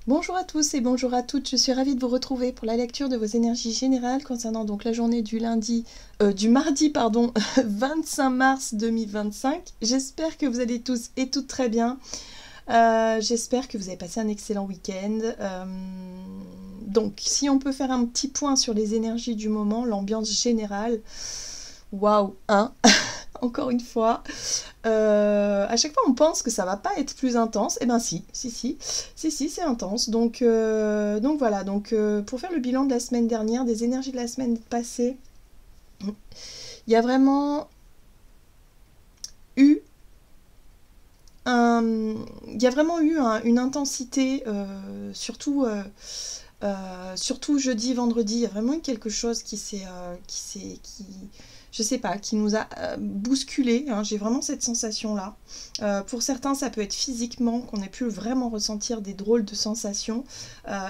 Bonjour à tous et bonjour à toutes, je suis ravie de vous retrouver pour la lecture de vos énergies générales concernant donc la journée du mardi pardon, 25 mars 2025. J'espère que vous allez tous et toutes très bien. J'espère que vous avez passé un excellent week-end. Donc si on peut faire un petit point sur les énergies du moment, l'ambiance générale, waouh, hein. Encore une fois, à chaque fois on pense que ça va pas être plus intense, et ben si, c'est intense. Donc voilà, pour faire le bilan de la semaine dernière, des énergies de la semaine passée, il y a vraiment eu une intensité, surtout jeudi, vendredi, il y a vraiment eu quelque chose je sais pas, qui nous a bousculé, hein, j'ai vraiment cette sensation-là. Pour certains, ça peut être physiquement, qu'on ait pu vraiment ressentir des drôles de sensations,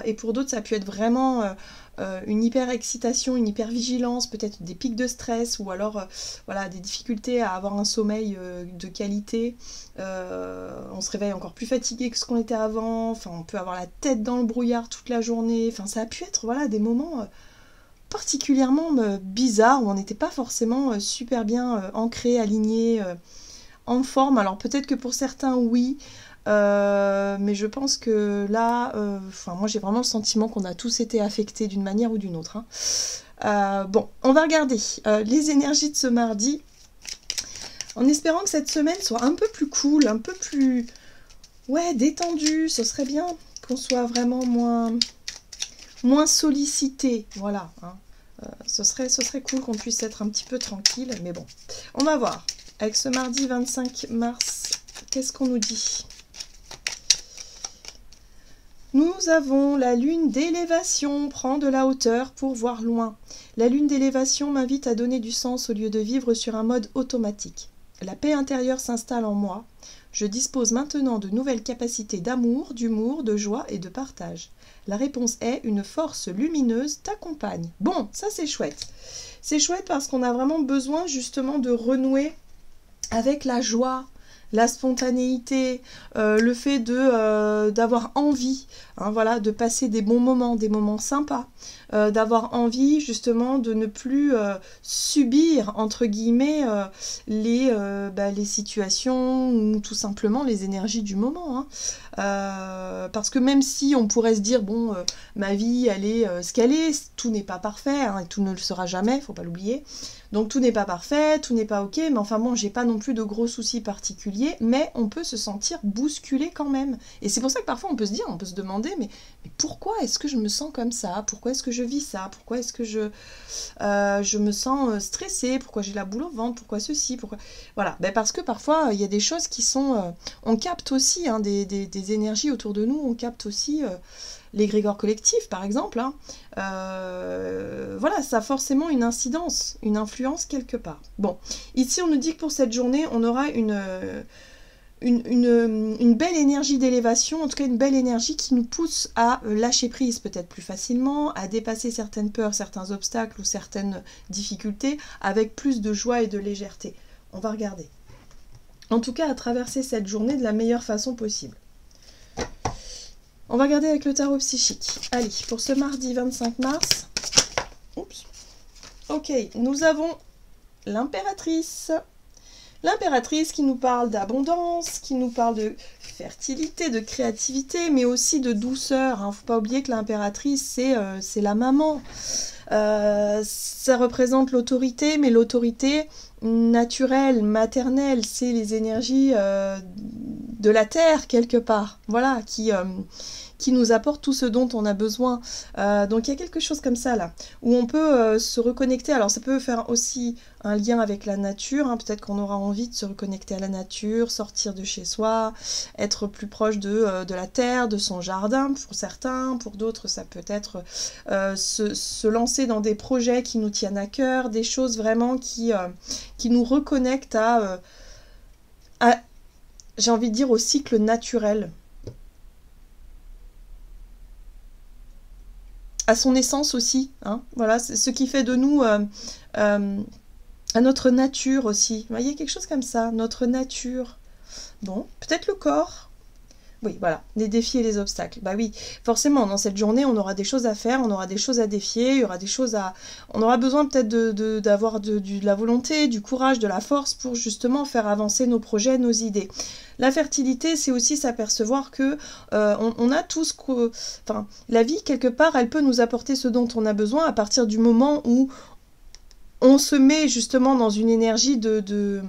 et pour d'autres, ça a pu être vraiment une hyper-excitation, une hyper-vigilance, peut-être des pics de stress, ou alors voilà, des difficultés à avoir un sommeil de qualité. On se réveille encore plus fatigué que ce qu'on était avant, enfin, on peut avoir la tête dans le brouillard toute la journée, enfin, ça a pu être voilà, des moments particulièrement bizarres où on n'était pas forcément super bien ancré, aligné, en forme. Alors peut-être que pour certains, oui, mais je pense que là, moi j'ai vraiment le sentiment qu'on a tous été affectés d'une manière ou d'une autre, hein. Bon, on va regarder les énergies de ce mardi, en espérant que cette semaine soit un peu plus cool, un peu plus détendue. Ce serait bien qu'on soit vraiment moins sollicité, voilà, hein. Ce serait cool qu'on puisse être un petit peu tranquille, mais bon, on va voir. Avec ce mardi 25 mars, qu'est-ce qu'on nous dit? Nous avons la lune d'élévation, prend de la hauteur pour voir loin. La lune d'élévation m'invite à donner du sens au lieu de vivre sur un mode automatique. La paix intérieure s'installe en moi. Je dispose maintenant de nouvelles capacités d'amour, d'humour, de joie et de partage. La réponse est une force lumineuse t'accompagne. Bon, ça c'est chouette. C'est chouette parce qu'on a vraiment besoin justement de renouer avec la joie, la spontanéité, le fait d'avoir envie, hein, voilà, de passer des bons moments, des moments sympas, d'avoir envie justement de ne plus subir, entre guillemets, les situations ou tout simplement les énergies du moment, hein. Parce que même si on pourrait se dire, bon, ma vie, elle est ce qu'elle est, tout n'est pas parfait, hein, et tout ne le sera jamais, faut pas l'oublier. Donc tout n'est pas parfait, tout n'est pas ok, mais enfin bon, j'ai pas non plus de gros soucis particuliers, mais on peut se sentir bousculé quand même. Et c'est pour ça que parfois on peut se dire, on peut se demander, mais pourquoi est-ce que je me sens comme ça? Pourquoi est-ce que je vis ça? Pourquoi est-ce que je me sens stressée? Pourquoi j'ai la boule au ventre? Pourquoi ceci? Pourquoi... Voilà, parce que parfois il y a des choses qui sont... on capte aussi, hein, des énergies autour de nous, on capte aussi... l'égrégore collectif, par exemple, hein. Voilà, ça a forcément une incidence, une influence quelque part. Bon, ici on nous dit que pour cette journée, on aura une belle énergie d'élévation, en tout cas une belle énergie qui nous pousse à lâcher prise peut-être plus facilement, à dépasser certaines peurs, certains obstacles ou certaines difficultés avec plus de joie et de légèreté. On va regarder. En tout cas, à traverser cette journée de la meilleure façon possible. On va regarder avec le tarot psychique. Allez, pour ce mardi 25 mars. Oups. Ok, nous avons l'impératrice. L'impératrice qui nous parle d'abondance, qui nous parle de fertilité, de créativité, mais aussi de douceur, hein. Faut pas oublier que l'impératrice, c'est la maman. Ça représente l'autorité, mais l'autorité naturelle, maternelle, c'est les énergies de la terre quelque part, voilà, qui nous apporte tout ce dont on a besoin. Donc il y a quelque chose comme ça là, où on peut se reconnecter. Alors ça peut faire aussi un lien avec la nature, hein. Peut-être qu'on aura envie de se reconnecter à la nature, sortir de chez soi, être plus proche de la terre, de son jardin pour certains, pour d'autres ça peut être se lancer dans des projets qui nous tiennent à cœur, des choses vraiment qui nous reconnectent à j'ai envie de dire au cycle naturel, à son essence aussi, hein. Voilà, c'est ce qui fait de nous à notre nature aussi. Il y a quelque chose comme ça, notre nature. Bon, peut-être le corps. Oui, voilà, les défis et les obstacles. Bah oui, forcément, dans cette journée, on aura des choses à faire, on aura des choses à défier, il y aura des choses à... On aura besoin peut-être d'avoir de la volonté, du courage, de la force pour justement faire avancer nos projets, nos idées. La fertilité, c'est aussi s'apercevoir que on a tout ce que... Enfin, la vie, quelque part, elle peut nous apporter ce dont on a besoin à partir du moment où on se met justement dans une énergie de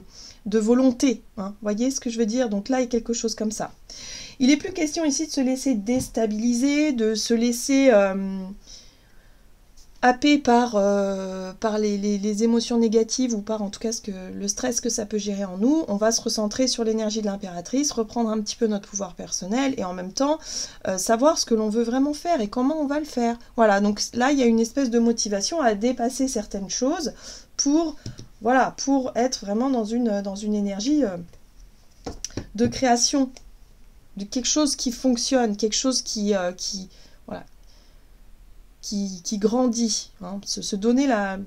volonté. Hein. Voyez ce que je veux dire? Donc là, il y a quelque chose comme ça. Il n'est plus question ici de se laisser déstabiliser, de se laisser happer par les émotions négatives ou par en tout cas le stress que ça peut gérer en nous. On va se recentrer sur l'énergie de l'impératrice, reprendre un petit peu notre pouvoir personnel et en même temps savoir ce que l'on veut vraiment faire et comment on va le faire. Voilà, donc là il y a une espèce de motivation à dépasser certaines choses pour, voilà, pour être vraiment dans une énergie de création, de quelque chose qui fonctionne, quelque chose voilà, qui grandit, hein, se donner la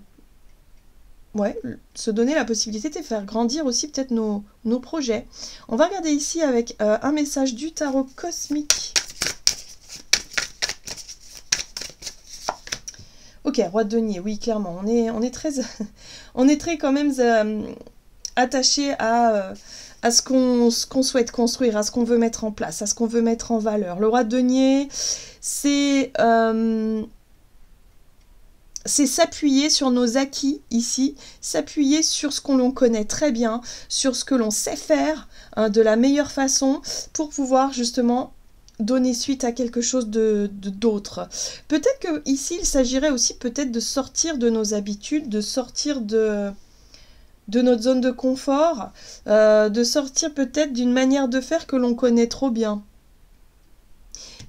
possibilité de faire grandir aussi peut-être nos projets. On va regarder ici avec un message du tarot cosmique. Ok, roi de denier, oui, clairement, on est très on est très quand même attaché à ce qu'on souhaite construire, à ce qu'on veut mettre en place, à ce qu'on veut mettre en valeur. Le roi de denier, c'est s'appuyer sur nos acquis ici, s'appuyer sur ce qu'on connaît très bien, sur ce que l'on sait faire hein, de la meilleure façon pour pouvoir justement donner suite à quelque chose d'autre. Peut-être que ici il s'agirait aussi peut-être de sortir de nos habitudes, de sortir de notre zone de confort, de sortir peut-être d'une manière de faire que l'on connaît trop bien.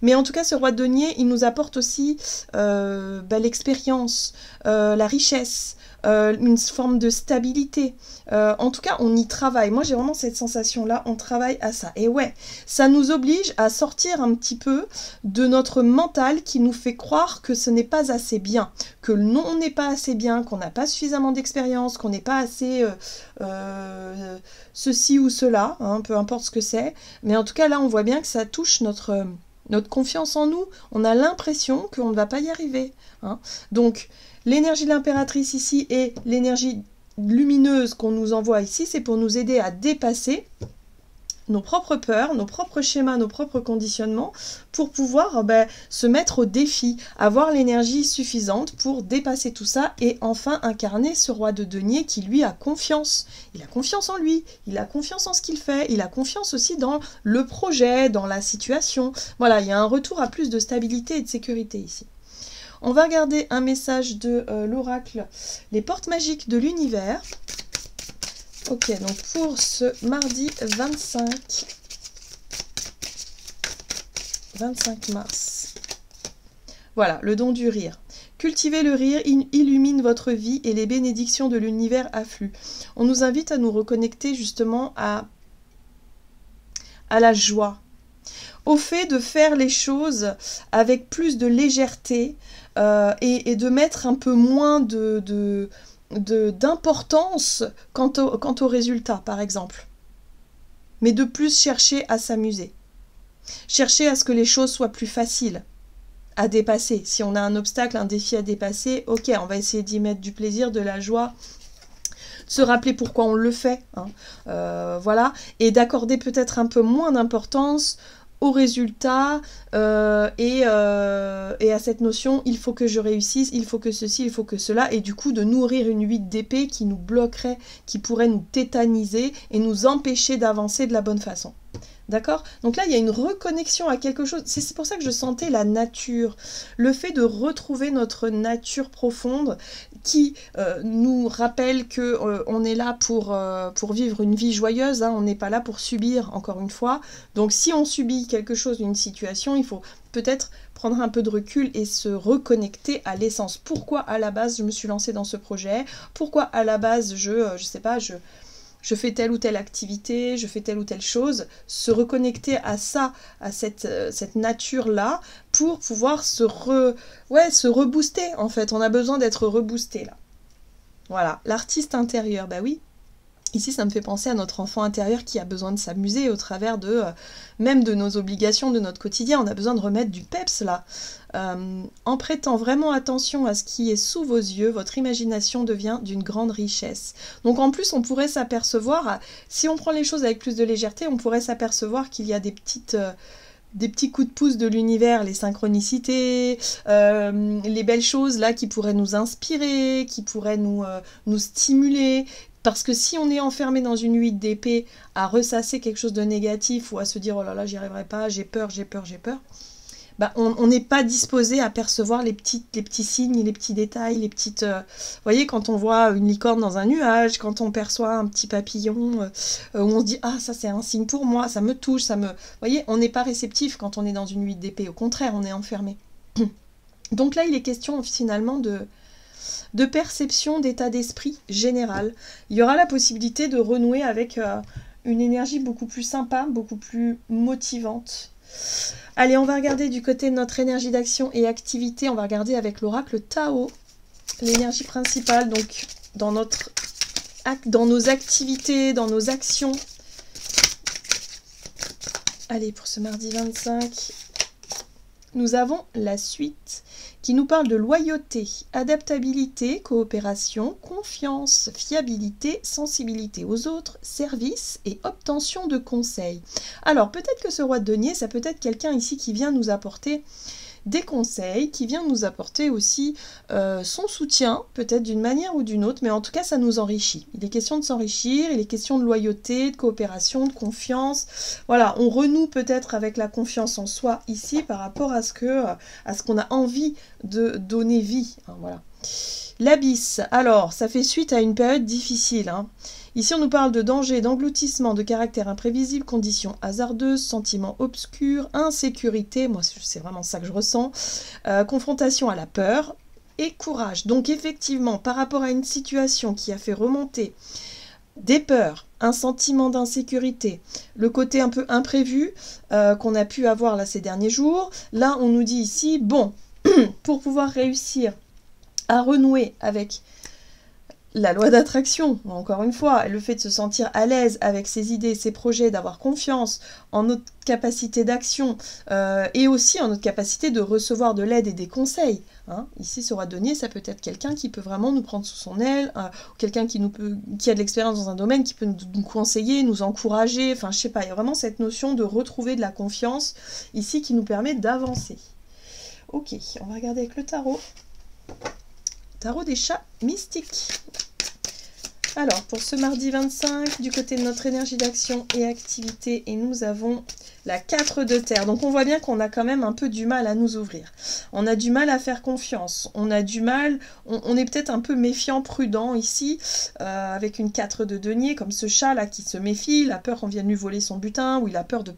Mais en tout cas, ce roi de denier, il nous apporte aussi l'expérience, la richesse, une forme de stabilité. En tout cas, on y travaille. Moi, j'ai vraiment cette sensation-là, on travaille à ça. Et ouais, ça nous oblige à sortir un petit peu de notre mental qui nous fait croire que ce n'est pas assez bien, que non, on n'est pas assez bien, qu'on n'a pas suffisamment d'expérience, qu'on n'est pas assez ceci ou cela, hein, peu importe ce que c'est. Mais en tout cas, là, on voit bien que ça touche notre confiance en nous, on a l'impression qu'on ne va pas y arriver. Hein. Donc, l'énergie de l'impératrice ici et l'énergie lumineuse qu'on nous envoie ici, c'est pour nous aider à dépasser nos propres peurs, nos propres schémas, nos propres conditionnements, pour pouvoir se mettre au défi, avoir l'énergie suffisante pour dépasser tout ça et enfin incarner ce roi de denier qui lui a confiance. Il a confiance en lui, il a confiance en ce qu'il fait, il a confiance aussi dans le projet, dans la situation. Voilà, il y a un retour à plus de stabilité et de sécurité ici. On va regarder un message de l'oracle, les portes magiques de l'univers. Ok, donc pour ce mardi 25 mars. Voilà, le don du rire. Cultivez le rire, illumine votre vie et les bénédictions de l'univers affluent. On nous invite à nous reconnecter justement à la joie, au fait de faire les choses avec plus de légèreté et de mettre un peu moins d'importance quant au résultat, par exemple. Mais de plus chercher à s'amuser. Chercher à ce que les choses soient plus faciles à dépasser. Si on a un obstacle, un défi à dépasser, ok, on va essayer d'y mettre du plaisir, de la joie, de se rappeler pourquoi on le fait, hein, voilà, et d'accorder peut-être un peu moins d'importance aux résultats et à cette notion il faut que je réussisse, il faut que ceci, il faut que cela, et du coup de nourrir une huile d'épée qui nous bloquerait, qui pourrait nous tétaniser et nous empêcher d'avancer de la bonne façon. D'accord? Donc là, il y a une reconnexion à quelque chose. C'est pour ça que je sentais la nature. Le fait de retrouver notre nature profonde qui nous rappelle qu'on est là pour vivre une vie joyeuse. Hein, on n'est pas là pour subir, encore une fois. Donc si on subit quelque chose, une situation, il faut peut-être prendre un peu de recul et se reconnecter à l'essence. Pourquoi à la base je me suis lancée dans ce projet? Pourquoi à la base je sais pas, je fais telle ou telle activité, je fais telle ou telle chose, se reconnecter à ça, à cette nature-là, pour pouvoir se rebooster, en fait. On a besoin d'être reboosté, là. Voilà, l'artiste intérieur, bah oui. Ici, ça me fait penser à notre enfant intérieur qui a besoin de s'amuser au travers de même de nos obligations, de notre quotidien. On a besoin de remettre du peps là. En prêtant vraiment attention à ce qui est sous vos yeux, votre imagination devient d'une grande richesse. Donc en plus, on pourrait s'apercevoir, si on prend les choses avec plus de légèreté, on pourrait s'apercevoir qu'il y a des petits coups de pouce de l'univers, les synchronicités, les belles choses là qui pourraient nous inspirer, qui pourraient nous stimuler. Parce que si on est enfermé dans une 8 d'épée à ressasser quelque chose de négatif ou à se dire « Oh là là, j'y arriverai pas, j'ai peur », bah, on n'est pas disposé à percevoir les petits signes, les petits détails, les petites... Vous voyez, quand on voit une licorne dans un nuage, quand on perçoit un petit papillon, où on se dit « Ah, ça c'est un signe pour moi, ça me touche, ça me... » Vous voyez, on n'est pas réceptif quand on est dans une 8 d'épée, au contraire, on est enfermé. Donc là, il est question finalement de perception d'état d'esprit général. Il y aura la possibilité de renouer avec une énergie beaucoup plus sympa, beaucoup plus motivante. Allez, on va regarder du côté de notre énergie d'action et activité. On va regarder avec l'oracle Tao, l'énergie principale, donc dans nos activités, dans nos actions. Allez, pour ce mardi 25, nous avons la suite qui nous parle de loyauté, adaptabilité, coopération, confiance, fiabilité, sensibilité aux autres, service et obtention de conseils. Alors peut-être que ce roi de denier, ça peut être quelqu'un ici qui vient nous apporter des conseils, qui vient nous apporter aussi son soutien, peut-être d'une manière ou d'une autre, mais en tout cas ça nous enrichit. Il est question de s'enrichir, il est question de loyauté, de coopération, de confiance. Voilà, on renoue peut-être avec la confiance en soi ici par rapport à ce qu'on a envie de donner vie. Hein, voilà. L'abysse, alors ça fait suite à une période difficile. Hein. Ici, on nous parle de danger, d'engloutissement, de caractère imprévisible, conditions hasardeuses, sentiments obscurs, insécurité, moi c'est vraiment ça que je ressens, confrontation à la peur et courage. Donc effectivement, par rapport à une situation qui a fait remonter des peurs, un sentiment d'insécurité, le côté un peu imprévu qu'on a pu avoir là ces derniers jours, là on nous dit ici, bon, pour pouvoir réussir à renouer avec la loi d'attraction, encore une fois, le fait de se sentir à l'aise avec ses idées, ses projets, d'avoir confiance en notre capacité d'action et aussi en notre capacité de recevoir de l'aide et des conseils. Hein. Ici, ce roi de denier, ça peut être quelqu'un qui peut vraiment nous prendre sous son aile, quelqu'un qui a de l'expérience dans un domaine, qui peut nous conseiller, nous encourager, enfin je sais pas, il y a vraiment cette notion de retrouver de la confiance ici qui nous permet d'avancer. Ok, on va regarder avec le tarot. Tarot des chats mystiques. Alors, pour ce mardi 25, du côté de notre énergie d'action et activité, et nous avons la 4 de terre. Donc, on voit bien qu'on a quand même un peu du mal à nous ouvrir. On a du mal à faire confiance. On a du mal, on est peut-être un peu méfiant, prudent ici, avec une 4 de denier, comme ce chat-là qui se méfie, il a peur qu'on vienne lui voler son butin, ou il a peur de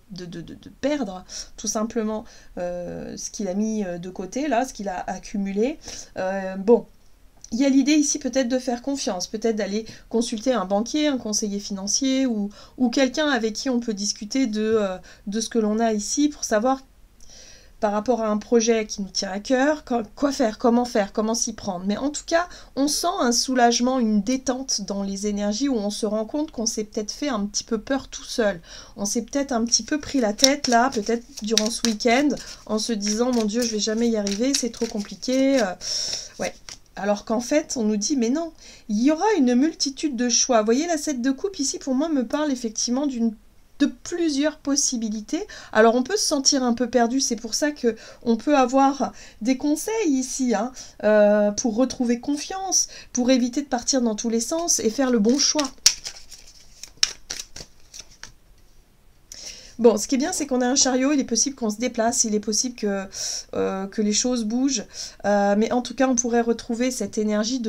perdre tout simplement ce qu'il a mis de côté, là, ce qu'il a accumulé. Bon. Il y a l'idée ici peut-être de faire confiance, peut-être d'aller consulter un banquier, un conseiller financier ou quelqu'un avec qui on peut discuter de ce que l'on a ici pour savoir par rapport à un projet qui nous tient à cœur, quoi faire, comment s'y prendre. Mais en tout cas, on sent un soulagement, une détente dans les énergies où on se rend compte qu'on s'est peut-être fait un petit peu peur tout seul. On s'est peut-être un petit peu pris la tête là, peut-être durant ce week-end, en se disant « Mon Dieu, je vais jamais y arriver, c'est trop compliqué. » Ouais. Alors qu'en fait, on nous dit, mais non, il y aura une multitude de choix. Vous voyez, la 7 de coupe, ici, pour moi, me parle effectivement de plusieurs possibilités. Alors, on peut se sentir un peu perdu, c'est pour ça qu'on peut avoir des conseils ici, hein, pour retrouver confiance, pour éviter de partir dans tous les sens et faire le bon choix. Bon, ce qui est bien, c'est qu'on a un chariot, il est possible qu'on se déplace, il est possible que les choses bougent, mais en tout cas, on pourrait retrouver cette énergie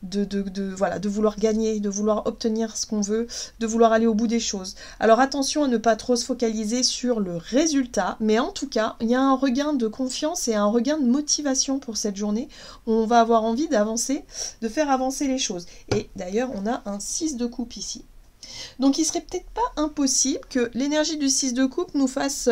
voilà, de vouloir gagner, de vouloir obtenir ce qu'on veut, de vouloir aller au bout des choses. Alors attention à ne pas trop se focaliser sur le résultat, mais en tout cas, il y a un regain de confiance et un regain de motivation pour cette journée, où on va avoir envie d'avancer, de faire avancer les choses. Et d'ailleurs, on a un 6 de coupe ici. Donc il serait peut-être pas impossible que l'énergie du 6 de coupe nous fasse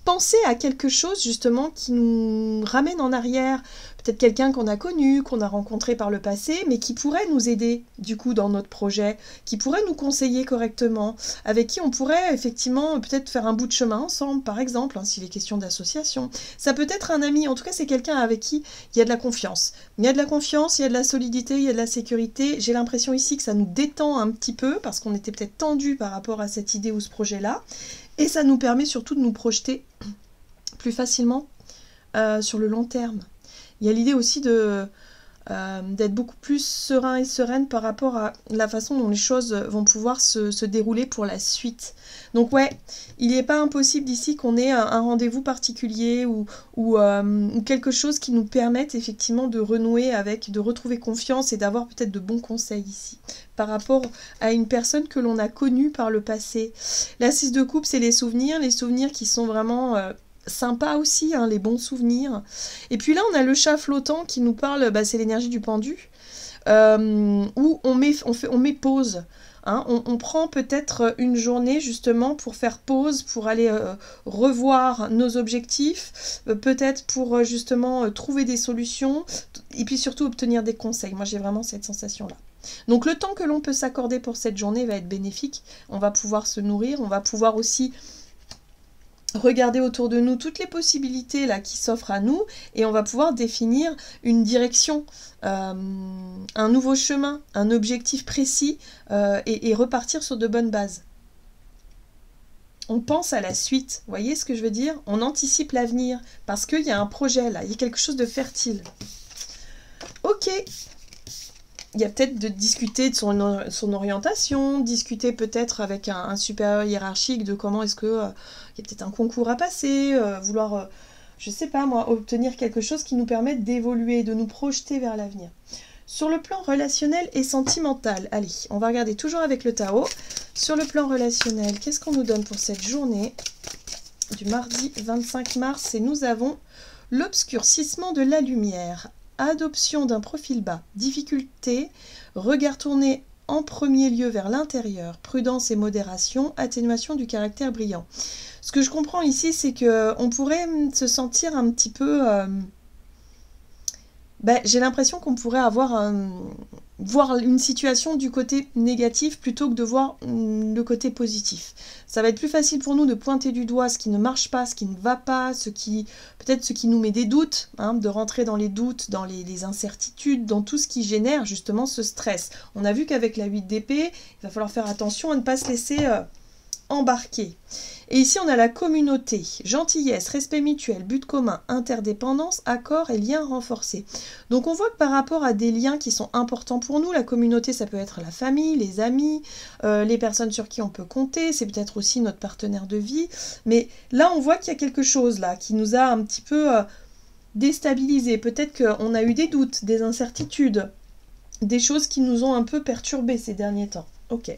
penser à quelque chose justement qui nous ramène en arrière, peut-être quelqu'un qu'on a connu, qu'on a rencontré par le passé, mais qui pourrait nous aider du coup dans notre projet, qui pourrait nous conseiller correctement, avec qui on pourrait effectivement peut-être faire un bout de chemin ensemble, par exemple, hein, s'il est question d'association. Ça peut être un ami, en tout cas c'est quelqu'un avec qui il y a de la confiance. Il y a de la confiance, il y a de la solidité, il y a de la sécurité. J'ai l'impression ici que ça nous détend un petit peu, parce qu'on était peut-être tendu par rapport à cette idée ou ce projet-là, et ça nous permet surtout de nous projeter plus facilement sur le long terme. Il y a l'idée aussi d'être beaucoup plus serein et sereine par rapport à la façon dont les choses vont pouvoir se dérouler pour la suite. Donc ouais, il n'est pas impossible ici qu'on ait un rendez-vous particulier ou quelque chose qui nous permette effectivement de renouer avec, de retrouver confiance et d'avoir peut-être de bons conseils ici par rapport à une personne que l'on a connue par le passé. La 6 de coupe, c'est les souvenirs qui sont vraiment sympa aussi, hein, les bons souvenirs. Et puis là, on a le chat flottant qui nous parle, c'est l'énergie du pendu, où on met pause. Hein, on prend peut-être une journée justement pour faire pause, pour aller revoir nos objectifs, peut-être pour justement trouver des solutions, et puis surtout obtenir des conseils. Moi, j'ai vraiment cette sensation-là. Donc le temps que l'on peut s'accorder pour cette journée va être bénéfique. On va pouvoir se nourrir, on va pouvoir aussi regarder autour de nous toutes les possibilités là qui s'offrent à nous et on va pouvoir définir une direction, un nouveau chemin, un objectif précis et repartir sur de bonnes bases. On pense à la suite, vous voyez ce que je veux dire? On anticipe l'avenir parce qu'il y a un projet là, il y a quelque chose de fertile. Ok. Il y a peut-être de discuter de son orientation, discuter peut-être avec un supérieur hiérarchique de comment est-ce que il y a peut-être un concours à passer, vouloir, je sais pas moi, obtenir quelque chose qui nous permette d'évoluer, de nous projeter vers l'avenir. Sur le plan relationnel et sentimental, allez, on va regarder toujours avec le tarot. Sur le plan relationnel, qu'est-ce qu'on nous donne pour cette journée du mardi 25 mars? Et nous avons l'obscurcissement de la lumière. Adoption d'un profil bas, difficulté, regard tourné en premier lieu vers l'intérieur, prudence et modération, atténuation du caractère brillant. Ce que je comprends ici, c'est qu'on pourrait se sentir un petit peu... j'ai l'impression qu'on pourrait voir une situation du côté négatif plutôt que de voir le côté positif. Ça va être plus facile pour nous de pointer du doigt ce qui ne marche pas, ce qui ne va pas, peut-être ce qui nous met des doutes, hein, de rentrer dans les doutes, dans les incertitudes, dans tout ce qui génère justement ce stress. On a vu qu'avec la 8 d'épée, il va falloir faire attention à ne pas se laisser embarquer. Et ici, on a la communauté, gentillesse, respect mutuel, but commun, interdépendance, accord et liens renforcés. Donc on voit que par rapport à des liens qui sont importants pour nous, la communauté, ça peut être la famille, les amis, les personnes sur qui on peut compter, c'est peut-être aussi notre partenaire de vie. Mais là, on voit qu'il y a quelque chose là qui nous a un petit peu déstabilisés. Peut-être qu'on a eu des doutes, des incertitudes, des choses qui nous ont un peu perturbés ces derniers temps. Ok.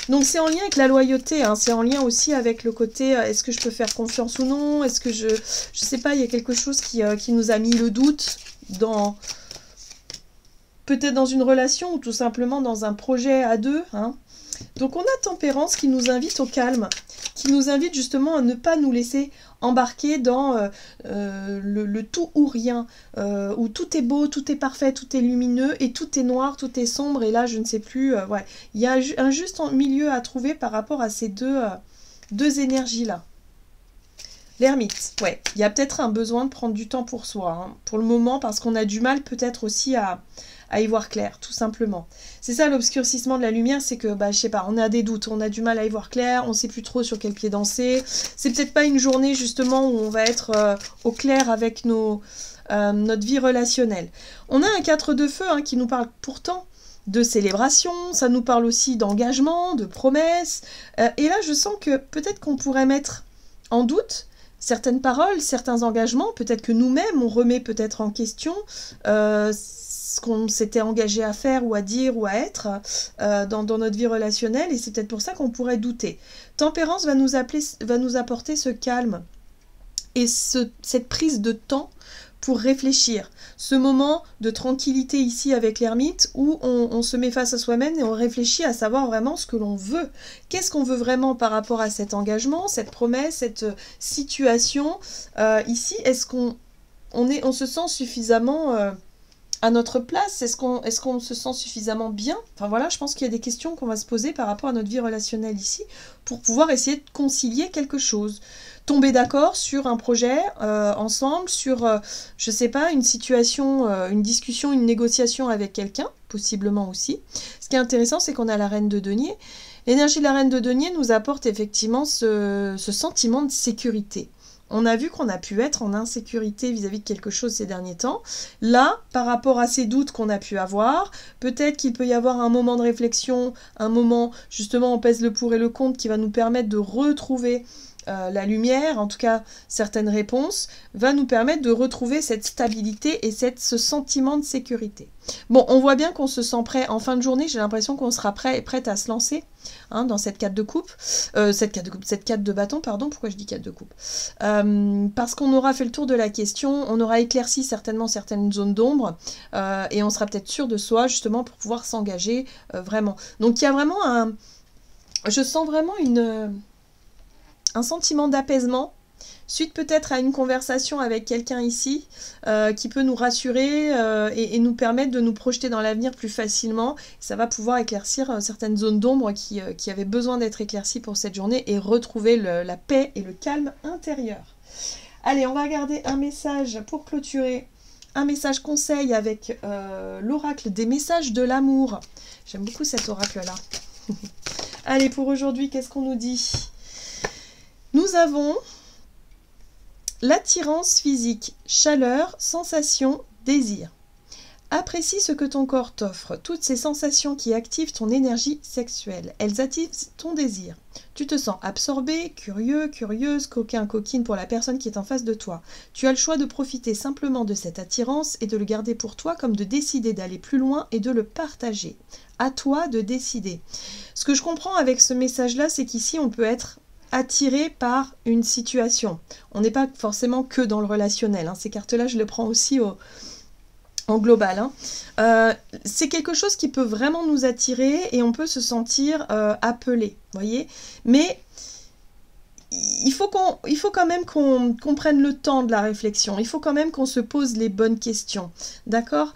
Donc c'est en lien avec la loyauté, hein, c'est en lien aussi avec le côté est-ce que je peux faire confiance ou non, est-ce que je sais pas, il y a quelque chose qui nous a mis le doute dans peut-être dans une relation ou tout simplement dans un projet à deux. Hein. Donc on a Tempérance qui nous invite au calme, qui nous invite justement à ne pas nous laisser embarquer dans le tout ou rien, où tout est beau, tout est parfait, tout est lumineux et tout est noir, tout est sombre et là je ne sais plus, ouais. Il y a un juste milieu à trouver par rapport à ces deux énergies-là. L'ermite, ouais, il y a peut-être un besoin de prendre du temps pour soi, hein, pour le moment, parce qu'on a du mal peut-être aussi à y voir clair, tout simplement. C'est ça l'obscurcissement de la lumière, c'est que, je sais pas, on a des doutes, on a du mal à y voir clair, on sait plus trop sur quel pied danser. C'est peut-être pas une journée, justement, où on va être au clair avec notre vie relationnelle. On a un 4 de feu qui nous parle pourtant de célébration, ça nous parle aussi d'engagement, de promesses. Et là, je sens que peut-être qu'on pourrait mettre en doute certaines paroles, certains engagements, peut-être que nous-mêmes, on remet peut-être en question ce qu'on s'était engagé à faire ou à dire ou à être dans notre vie relationnelle, et c'est peut-être pour ça qu'on pourrait douter. Tempérance va nous apporter ce calme et cette prise de temps pour réfléchir. Ce moment de tranquillité ici avec l'ermite où on se met face à soi-même et on réfléchit à savoir vraiment ce que l'on veut. Qu'est-ce qu'on veut vraiment par rapport à cet engagement, cette promesse, cette situation ici? Est-ce qu'on on se sent suffisamment à notre place? Est-ce qu'on se sent suffisamment bien? Enfin voilà, je pense qu'il y a des questions qu'on va se poser par rapport à notre vie relationnelle ici pour pouvoir essayer de concilier quelque chose. Tomber d'accord sur un projet ensemble, sur, je sais pas, une situation, une discussion, une négociation avec quelqu'un, possiblement aussi. Ce qui est intéressant, c'est qu'on a la reine de denier. L'énergie de la reine de denier nous apporte effectivement ce sentiment de sécurité. On a vu qu'on a pu être en insécurité vis-à-vis de quelque chose ces derniers temps. Là, par rapport à ces doutes qu'on a pu avoir, peut-être qu'il peut y avoir un moment de réflexion, un moment, justement, on pèse le pour et le contre qui va nous permettre de retrouver la lumière, en tout cas certaines réponses, va nous permettre de retrouver cette stabilité et ce sentiment de sécurité. Bon, on voit bien qu'on se sent prêt en fin de journée, j'ai l'impression qu'on sera prêt et prête à se lancer dans cette carte de coupe, cette carte de bâton, pardon, pourquoi je dis carte de coupe, parce qu'on aura fait le tour de la question, on aura éclairci certainement certaines zones d'ombre, et on sera peut-être sûr de soi, justement, pour pouvoir s'engager vraiment. Donc il y a vraiment je sens vraiment un sentiment d'apaisement, suite peut-être à une conversation avec quelqu'un ici, qui peut nous rassurer et nous permettre de nous projeter dans l'avenir plus facilement. Ça va pouvoir éclaircir certaines zones d'ombre qui avaient besoin d'être éclaircies pour cette journée et retrouver la paix et le calme intérieur. Allez, on va regarder un message pour clôturer. Un message conseil avec l'oracle des messages de l'amour. J'aime beaucoup cet oracle-là. Allez, pour aujourd'hui, qu'est-ce qu'on nous dit ? Nous avons l'attirance physique, chaleur, sensation, désir. Apprécie ce que ton corps t'offre, toutes ces sensations qui activent ton énergie sexuelle. Elles attisent ton désir. Tu te sens absorbé, curieux, curieuse, coquin, coquine pour la personne qui est en face de toi. Tu as le choix de profiter simplement de cette attirance et de le garder pour toi, comme de décider d'aller plus loin et de le partager. À toi de décider. Ce que je comprends avec ce message-là, c'est qu'ici on peut être attiré par une situation. On n'est pas forcément que dans le relationnel. Ces cartes-là, je les prends aussi en global. C'est quelque chose qui peut vraiment nous attirer et on peut se sentir appelé, voyez. Mais il faut quand même qu'on prenne le temps de la réflexion. Il faut quand même qu'on se pose les bonnes questions, d'accord,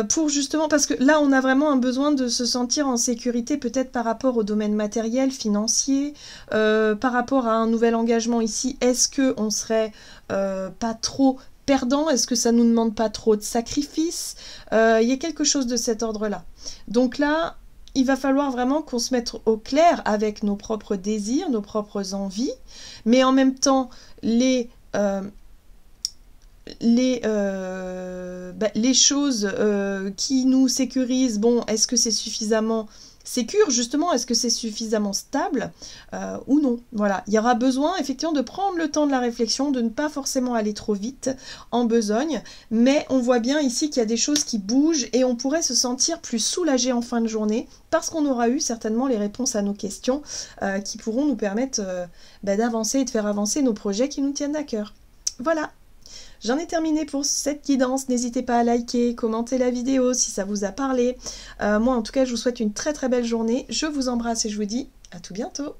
pour justement, parce que là, on a vraiment un besoin de se sentir en sécurité, peut-être par rapport au domaine matériel, financier, par rapport à un nouvel engagement ici. Est-ce qu'on serait pas trop perdant? Est-ce que ça nous demande pas trop de sacrifices? Il y a quelque chose de cet ordre-là. Donc là, il va falloir vraiment qu'on se mette au clair avec nos propres désirs, nos propres envies, mais en même temps, les choses qui nous sécurisent, bon, est-ce que c'est suffisamment sécure, justement, est-ce que c'est suffisamment stable ou non? Voilà, il y aura besoin effectivement de prendre le temps de la réflexion, de ne pas forcément aller trop vite en besogne, mais on voit bien ici qu'il y a des choses qui bougent et on pourrait se sentir plus soulagé en fin de journée parce qu'on aura eu certainement les réponses à nos questions qui pourront nous permettre d'avancer et de faire avancer nos projets qui nous tiennent à cœur. Voilà. J'en ai terminé pour cette guidance. N'hésitez pas à liker, commenter la vidéo si ça vous a parlé. Moi, en tout cas, je vous souhaite une très très belle journée. Je vous embrasse et je vous dis à tout bientôt.